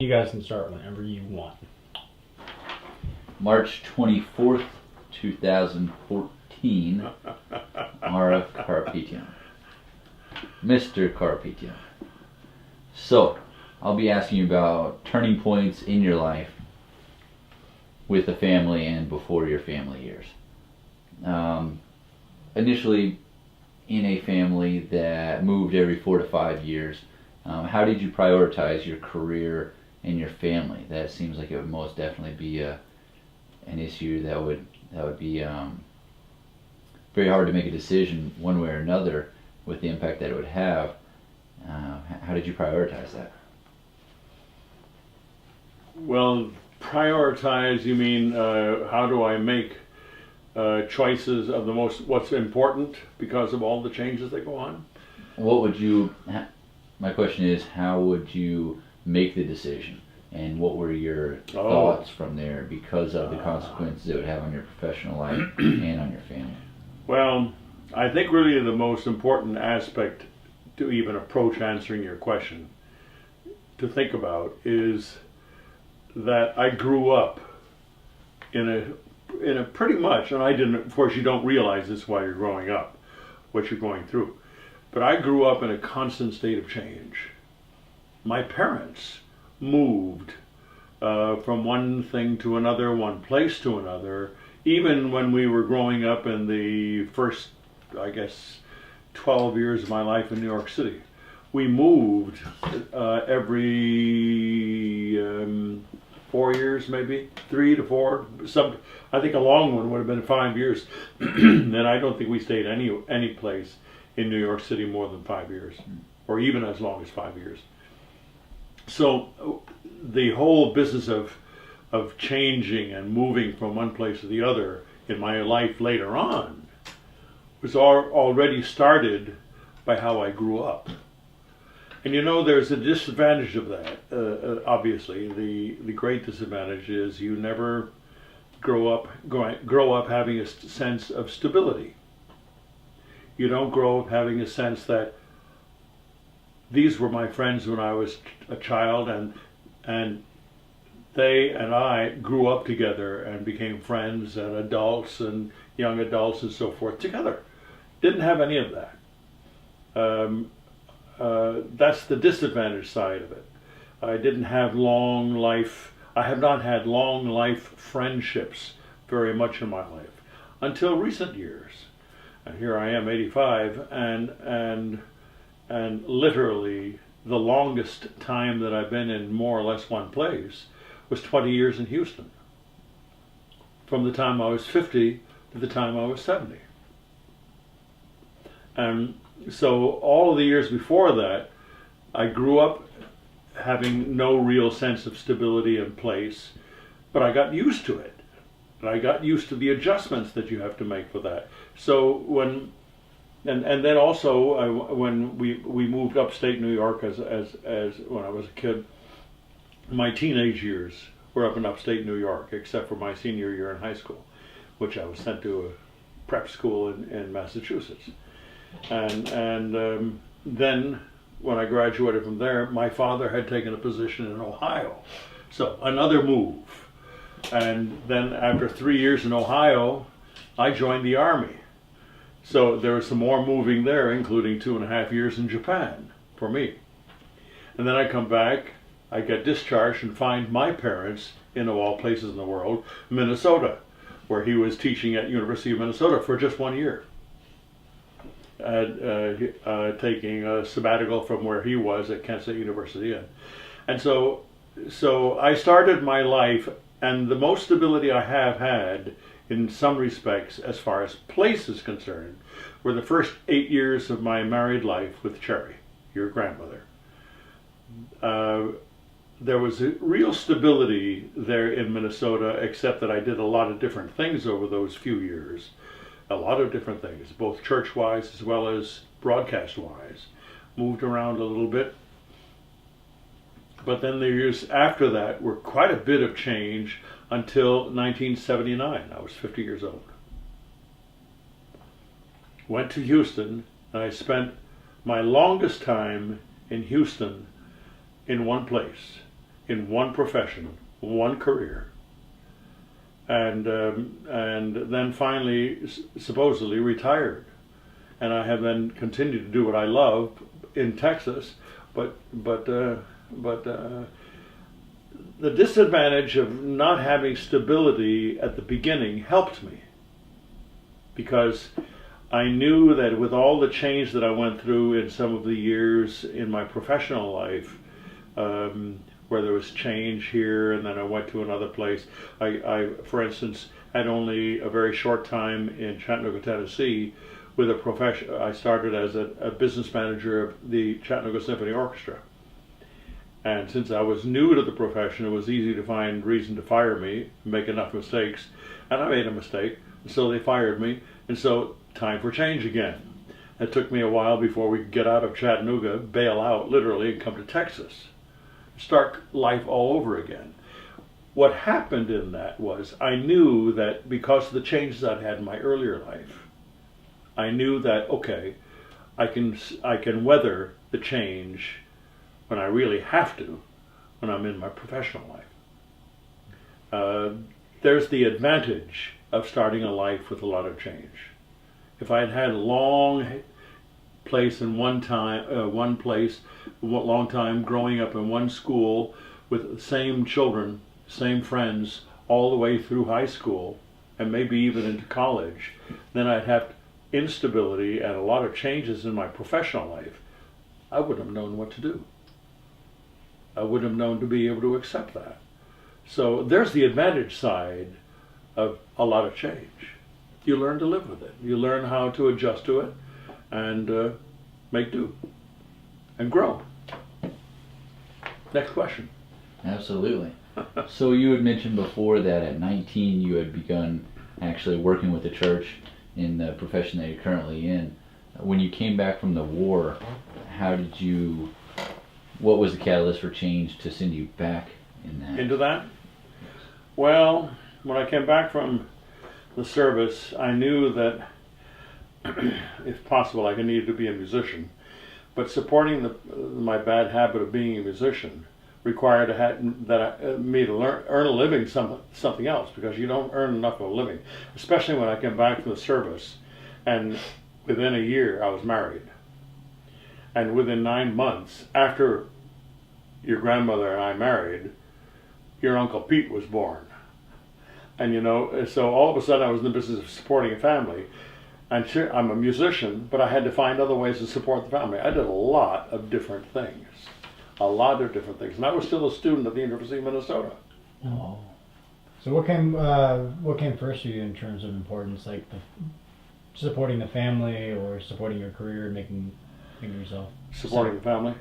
You guys can start whenever you want. March 24th, 2014, Mara Carapetyan. Mr. Carapetyan. So, I'll be asking you about turning points in your life with the family and before your family years. Initially, in a family that moved every 4 to 5 years, how did you prioritize your career and your family? That seems like it would most definitely be an issue that would be very hard to make a decision one way or another with the impact that it would have. How did you prioritize that? Well, prioritize, you mean how do I make choices of what's important because of all the changes that go on? My question is, how would you make the decision? And what were your thoughts from there because of the consequences it would have on your professional life and on your family? Well, I think really the most important aspect to even approach answering your question to think about is that I grew up in a pretty much, and I didn't, of course you don't realize this while you're growing up, what you're going through, but I grew up in a constant state of change. My parents moved from one thing to another, one place to another, even when we were growing up in the first, I guess, 12 years of my life in New York City. We moved every 4 years, maybe 3 to 4. I think a long one would have been 5 years, and I don't think we stayed any place in New York City more than 5 years, or even as long as 5 years. So the whole business of changing and moving from one place to the other in my life later on was already started by how I grew up. And you know, there's a disadvantage of that. Obviously, the great disadvantage is you never grow up having a sense of stability. You don't grow up having a sense that these were my friends when I was a child, and they and I grew up together and became friends and adults and young adults and so forth together. Didn't have any of that. That's the disadvantage side of it. I have not had long life friendships very much in my life until recent years. And here I am, 85, and literally the longest time that I've been in more or less one place was 20 years in Houston. From the time I was 50 to the time I was 70. And so all of the years before that, I grew up having no real sense of stability in place, but I got used to it. And I got used to the adjustments that you have to make for that. So when then also when we moved upstate New York as when I was a kid, my teenage years were up in upstate New York, except for my senior year in high school, which I was sent to a prep school in Massachusetts. And then when I graduated from there, my father had taken a position in Ohio. So another move. And then after 3 years in Ohio, I joined the Army. So there was some more moving there, including 2.5 years in Japan for me. And then I come back, I get discharged and find my parents, in of all places in the world, Minnesota, where he was teaching at University of Minnesota for just 1 year. Taking a sabbatical from where he was at Kent State University. And so I started my life, and the most stability I have had in some respects as far as place is concerned were the first 8 years of my married life with Cherry, your grandmother. There was a real stability there in Minnesota, except that I did a lot of different things over those few years. A lot of different things, both church-wise as well as broadcast-wise. Moved around a little bit. But then the years after that were quite a bit of change until 1979. I was 50 years old. Went to Houston, and I spent my longest time in Houston in one place. in one profession, one career, and then finally supposedly retired. And I have then continued to do what I love in Texas, but the disadvantage of not having stability at the beginning helped me, because I knew that with all the change that I went through in some of the years in my professional life, where there was change here and then I went to another place. I for instance, had only a very short time in Chattanooga, Tennessee, with a profession. I started as a business manager of the Chattanooga Symphony Orchestra. And since I was new to the profession, it was easy to find reason to fire me, make enough mistakes, and I made a mistake, and so they fired me, and so time for change again. It took me a while before we could get out of Chattanooga, bail out literally, and come to Texas, start life all over again. What happened in that was I knew that because of the changes I'd had in my earlier life, I knew that, okay, I can weather the change when I really have to, when I'm in my professional life. There's the advantage of starting a life with a lot of change. If I had had a long place in one place, long time growing up in one school with the same children, same friends, all the way through high school, and maybe even into college, then I'd have instability and a lot of changes in my professional life. I wouldn't have known what to do. I wouldn't have known to be able to accept that. So there's the advantage side of a lot of change. You learn to live with it. You learn how to adjust to it and make do and grow. Next question. Absolutely. So you had mentioned before that at 19 you had begun actually working with the church in the profession that you're currently in. When you came back from the war, what was the catalyst for change to send you back in that? Into that? Well, when I came back from the service, I knew that if possible I needed to be a musician, but supporting my bad habit of being a musician required me to earn a living something else, because you don't earn enough of a living, especially when I came back from the service. And within a year I was married, and within 9 months after your grandmother and I married, your Uncle Pete was born. And so all of a sudden I was in the business of supporting a family. And sure, I'm a musician, but I had to find other ways to support the family. I did a lot of different things. And I was still a student at the University of Minnesota. Oh. So what came first for you in terms of importance, like supporting the family or supporting your career, making yourself? Supporting the family?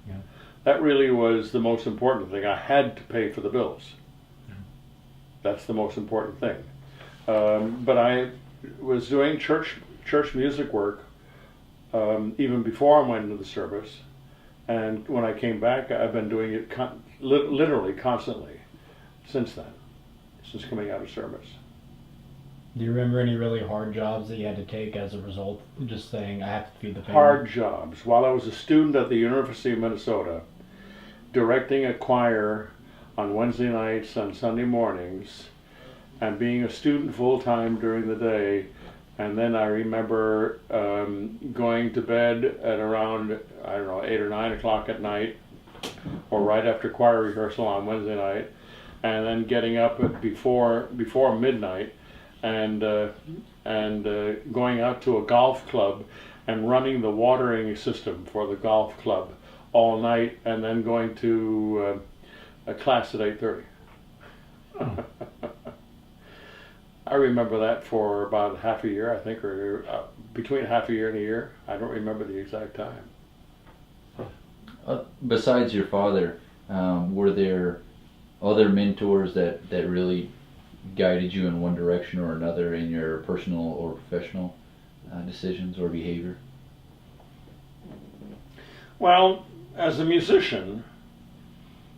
Yeah. That really was the most important thing. I had to pay for the bills. Yeah. That's the most important thing. But I was doing church music work even before I went into the service. And when I came back, I've been doing it literally constantly since then, since coming out of service. Do you remember any really hard jobs that you had to take as a result? Just saying, I have to feed the family. Hard jobs. While I was a student at the University of Minnesota, directing a choir on Wednesday nights and Sunday mornings, and being a student full-time during the day. And then I remember going to bed at around, 8 or 9 o'clock at night, or right after choir rehearsal on Wednesday night, and then getting up before midnight and going out to a golf club and running the watering system for the golf club all night, and then going to a class at 8:30. I remember that for about half a year, I think, or between half a year and a year. I don't remember the exact time. Besides your father, were there other mentors that really guided you in one direction or another in your personal or professional decisions or behavior? Well, as a musician,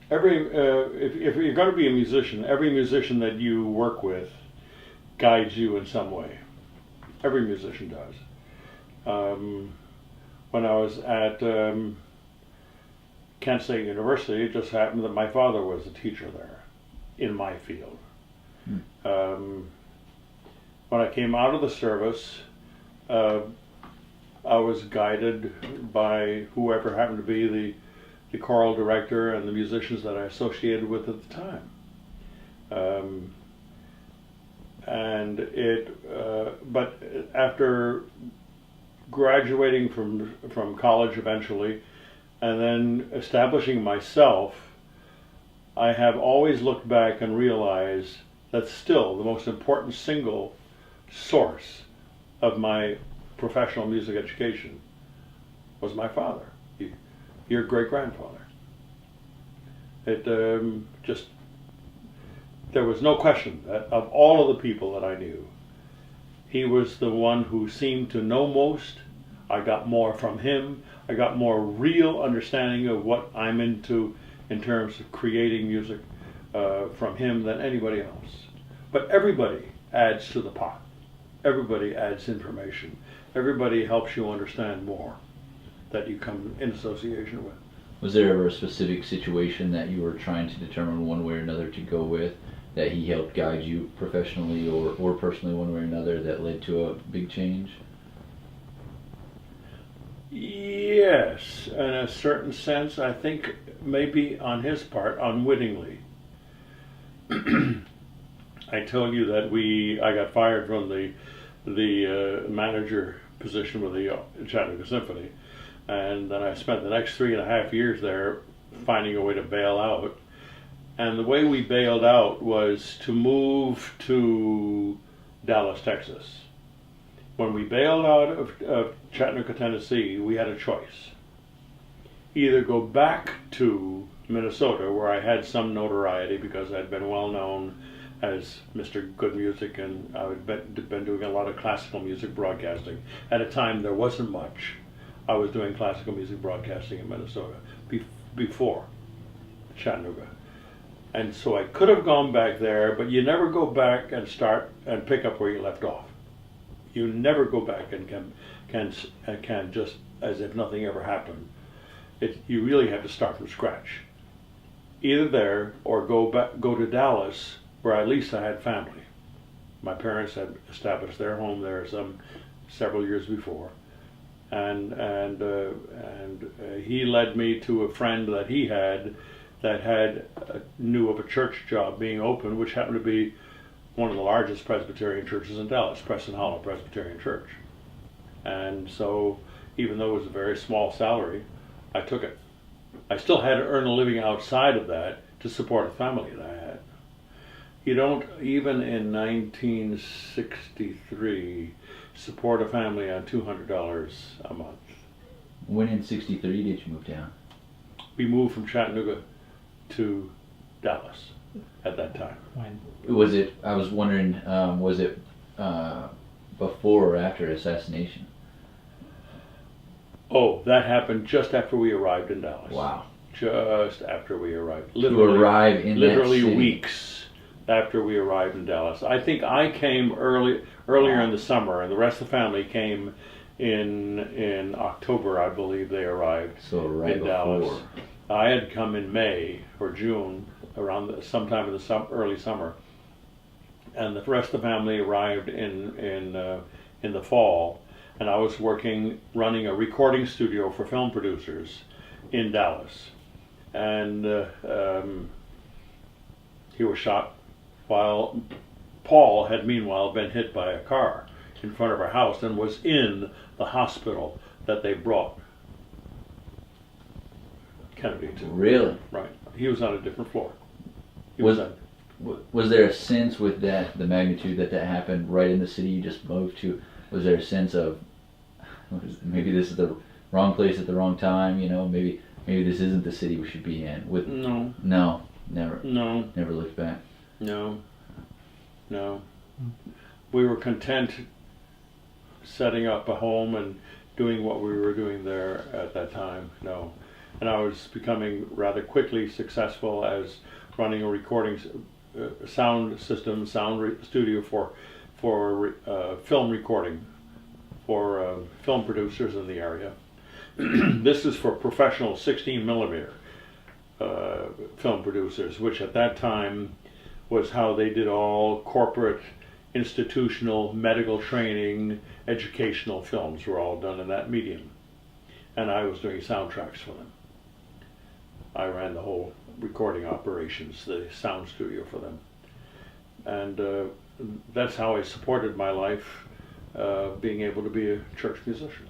if you're going to be a musician, every musician that you work with guides you in some way. Every musician does. When I was at Kent State University. It just happened that my father was a teacher there in my field. When I came out of the service, I was guided by whoever happened to be the choral director and the musicians that I associated with at the time. But after graduating from college eventually, and then establishing myself, I have always looked back and realized that still the most important single source of my professional music education was my father, your great-grandfather. There was no question that of all of the people that I knew, he was the one who seemed to know most. I got more from him. I got more real understanding of what I'm into in terms of creating music from him than anybody else. But everybody adds to the pot. Everybody adds information. Everybody helps you understand more that you come in association with. Was there ever a specific situation that you were trying to determine one way or another to go with, that he helped guide you professionally or personally one way or another, that led to a big change? Yes, in a certain sense, I think maybe on his part, unwittingly. I told you that I got fired from the manager position with the Chattanooga Symphony, and then I spent the next 3.5 years there finding a way to bail out. And the way we bailed out was to move to Dallas, Texas. When we bailed out of Chattanooga, Tennessee, we had a choice. Either go back to Minnesota, where I had some notoriety because I'd been well known as Mr. Good Music, and I had been doing a lot of classical music broadcasting. At a time there wasn't much. I was doing classical music broadcasting in Minnesota before Chattanooga. And so I could have gone back there, but you never go back and start and pick up where you left off. You never go back and can just as if nothing ever happened. You really have to start from scratch. Either there or go to Dallas, where at least I had family. My parents had established their home there several years before, and he led me to a friend that he had that knew of a church job being open, which happened to be one of the largest Presbyterian churches in Dallas, Preston Hollow Presbyterian Church. And so, even though it was a very small salary, I took it. I still had to earn a living outside of that to support a family that I had. You don't, even in 1963, support a family on $200 a month. When in '63 did you move down? We moved from Chattanooga to Dallas at that time. When? Was it, I was wondering, was it before or after assassination? Oh, that happened just after we arrived in Dallas. Wow. Just after we arrived. To arrive in literally that city. Weeks after we arrived in Dallas. I think I came earlier in the summer, and the rest of the family came in October, I believe they arrived. So right in before. Dallas. I had come in May or June, around sometime in the early summer, and the rest of the family arrived in the fall. And I was running a recording studio for film producers in Dallas, and he was shot while Paul had meanwhile been hit by a car in front of our house and was in the hospital that they brought Kennedy to. Really? Right. He was on a different floor. Was there a sense with that, the magnitude that happened right in the city you just moved to? Was there a sense of maybe this is the wrong place at the wrong time? You know, maybe this isn't the city we should be in. No, never looked back. No. We were content setting up a home and doing what we were doing there at that time. No. And I was becoming rather quickly successful as running a recording sound system, studio for film recording for film producers in the area. This is for professional 16 millimeter. film producers, which at that time was how they did all corporate, institutional, medical training, educational films were all done in that medium. And I was doing soundtracks for them. I ran the whole recording operations, the sound studio for them. And that's how I supported my life, being able to be a church musician.